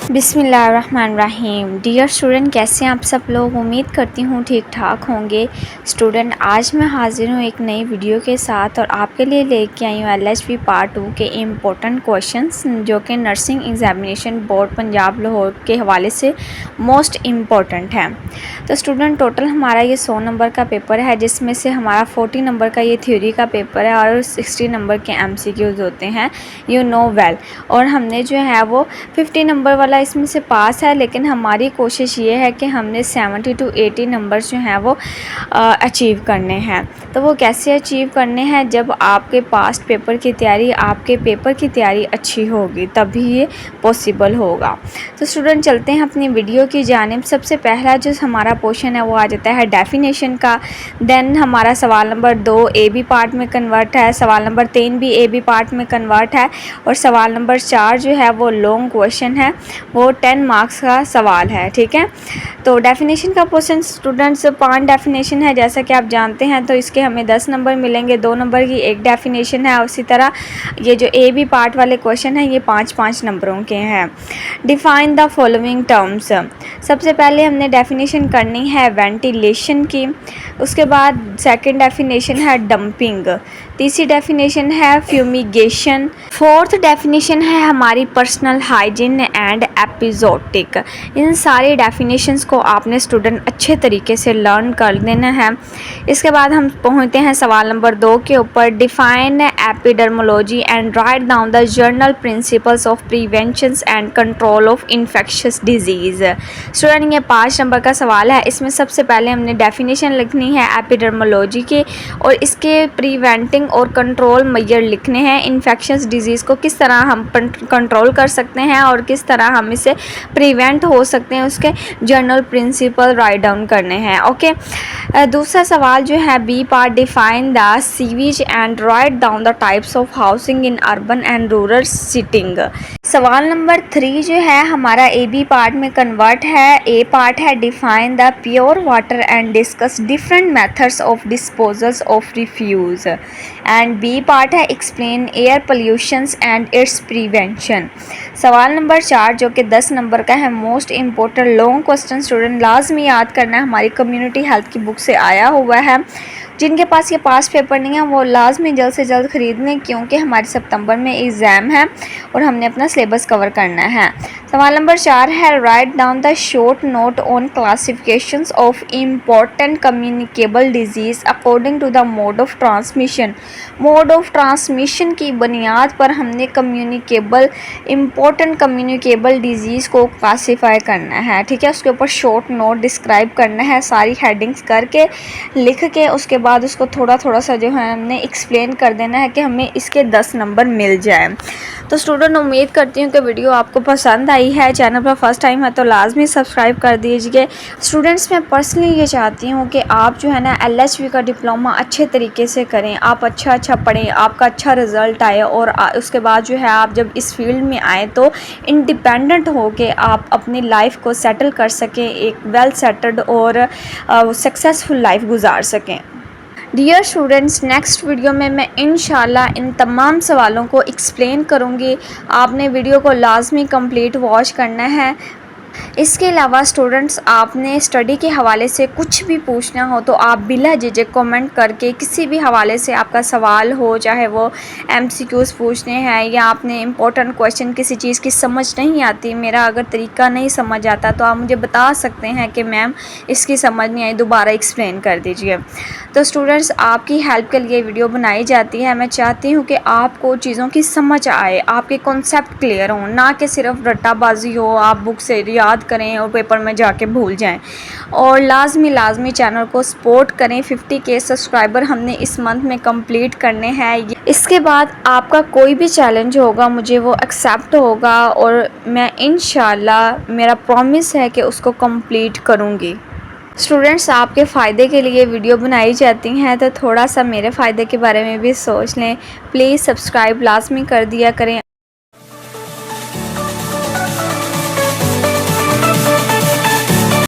बिस्मिल्लाहिर्रहमानिर्रहीम। Dear student, कैसे हैं आप सब लोग। उम्मीद करती हूँ ठीक ठाक होंगे। स्टूडेंट, आज मैं हाजिर हूँ एक नई वीडियो के साथ और आपके लिए लेके आई हूँ LHB पार्ट 2 के इम्पोर्टेंट क्वेश्चंस जो कि nursing examination board Punjab Lahore के हवाले से मोस्ट इम्पॉर्टेंट हैं। तो स्टूडेंट, टोटल हमारा ये 100 नंबर का पेपर है, जिसमें से हमारा 40 नंबर का ये थ्योरी का पेपर है और 60 नंबर के MCQs होते हैं, यू नो वेल। और हमने जो है वो 50 नंबर वाला इसमें से पास है, लेकिन हमारी कोशिश ये है कि हमने 70 to 80 नंबर जो हैं वो अचीव करने हैं। तो वो कैसे अचीव करने हैं, जब आपके पास्ट पेपर की तैयारी, आपके पेपर की तैयारी अच्छी होगी तभी ये पॉसिबल होगा। तो स्टूडेंट, चलते हैं अपनी वीडियो की जानिब। सबसे पहला जो हमारा पोर्शन है वो आ जाता है डेफिनेशन का। देन हमारा सवाल नंबर 2 AB पार्ट में कन्वर्ट है, सवाल नंबर 3 भी AB पार्ट में कन्वर्ट है और सवाल नंबर 4 जो है वो लॉन्ग क्वेश्चन है, वो 10 मार्क्स का सवाल है। ठीक है, तो डेफिनेशन का पोर्शन स्टूडेंट्स 5 डेफिनेशन है, जैसा कि आप जानते हैं। तो इसके हमें 10 नंबर मिलेंगे, 2 नंबर की एक डेफिनेशन है। उसी तरह ये जो AB पार्ट वाले क्वेश्चन हैं ये 5-5 नंबरों के हैं। Define the following terms. सबसे पहले हमने डेफिनेशन करनी है वेंटिलेशन की, उसके बाद सेकंड डेफिनेशन है डंपिंग, तीसरी डेफिनेशन है फ्यूमिगेशन, फोर्थ डेफिनेशन है हमारी पर्सनल हाइजीन एंड एपिजोटिक। इन सारी डेफिनेशंस को आपने स्टूडेंट अच्छे तरीके से लर्न कर देना है। इसके बाद हम पहुंचते हैं सवाल नंबर 2 के ऊपर। Define epidemiology and write down the general principles of prevention and control of infectious disease. Student, ये 5 नंबर का सवाल है। इसमें सबसे पहले हमने डेफिनेशन लिखनी है एपिडर्मोलॉजी की और इसके प्रिवेंटिंग और कंट्रोल मेजर लिखने हैं। इन्फेक्शियस डिजीज़ को किस तरह हम कंट्रोल कर सकते हैं और किस तरह हम इसे प्रिवेंट हो सकते हैं, उसके जर्नल प्रिंसिपल राइट डाउन करने हैं। ओके, दूसरा सवाल जो है B part. Define the sewage and write down the types of housing in urban and rural setting. सवाल नंबर 3 जो है हमारा AB पार्ट में कन्वर्ट है। ए पार्ट है define the pure water and discuss different methods of disposals of refuse. And B part है explain air pollutions and its prevention. सवाल number 4 जो कि 10 नंबर का है, most important long question student लाजमी याद करना है, हमारी कम्युनिटी हेल्थ की बुक से आया हुआ है। जिनके पास ये पास पेपर नहीं है वो लाजमी जल्द से जल्द ख़रीद लें, क्योंकि हमारे सितंबर में एग्ज़ाम है और हमने अपना सिलेबस कवर करना है। सवाल नंबर 4 है write down the short note on classifications of important communicable diseases according to the mode of transmission. Mode of transmission की बुनियाद पर हमने इम्पोर्टेंट कम्युनिकेबल डिजीज़ को क्लासीफाई करना है। ठीक है, उसके ऊपर शॉर्ट नोट डिस्क्राइब करना है, सारी हेडिंग्स करके लिख के उसके बाद उसको थोड़ा थोड़ा सा जो है हमने एक्सप्लेन कर देना है कि हमें इसके 10 नंबर मिल जाए। तो स्टूडेंट, उम्मीद करती हूँ कि वीडियो आपको पसंद आई है। चैनल पर फर्स्ट टाइम है तो लाजमी सब्सक्राइब कर दीजिए। स्टूडेंट्स, मैं पर्सनली ये चाहती हूँ कि आप जो है ना LHB का डिप्लोमा अच्छे तरीके से करें, आप अच्छा पढ़ें, आपका अच्छा रिज़ल्ट आए और उसके बाद जो है आप जब इस फील्ड में आए तो इंडिपेंडेंट हो के आप अपनी लाइफ को सेटल कर सकें, एक वेल सेटल्ड और सक्सेसफुल लाइफ गुजार सकें। डियर स्टूडेंट्स, नेक्स्ट वीडियो में मैं इंशाल्लाह इन तमाम सवालों को एक्सप्लेन करूँगी। आपने वीडियो को लाजमी कंप्लीट वॉच करना है। इसके अलावा स्टूडेंट्स, आपने स्टडी के हवाले से कुछ भी पूछना हो तो आप बिला झिझक कमेंट करके किसी भी हवाले से आपका सवाल हो, चाहे वो MCQs पूछने हैं या आपने इम्पोर्टेंट क्वेश्चन किसी चीज़ की समझ नहीं आती, मेरा अगर तरीका नहीं समझ आता तो आप मुझे बता सकते हैं कि मैम इसकी समझ नहीं आई, दोबारा एक्सप्लेन कर दीजिए। तो स्टूडेंट्स, आपकी हेल्प के लिए वीडियो बनाई जाती है। मैं चाहती हूँ कि आपको चीज़ों की समझ आए, आपके कॉन्सेप्ट क्लियर हों, ना कि सिर्फ रट्टाबाजी हो, आप बुक से याद करें और पेपर में जाके भूल जाएं। और लाजमी चैनल को सपोर्ट करें। 50K सब्सक्राइबर हमने इस मंथ में कंप्लीट करने हैं। इसके बाद आपका कोई भी चैलेंज होगा मुझे वो एक्सेप्ट होगा और मैं इंशाल्लाह, मेरा प्रॉमिस है कि उसको कंप्लीट करूँगी। स्टूडेंट्स, आपके फ़ायदे के लिए वीडियो बनाई जाती हैं तो थोड़ा सा मेरे फ़ायदे के बारे में भी सोच लें। प्लीज़ सब्सक्राइब लाजमी कर दिया करें।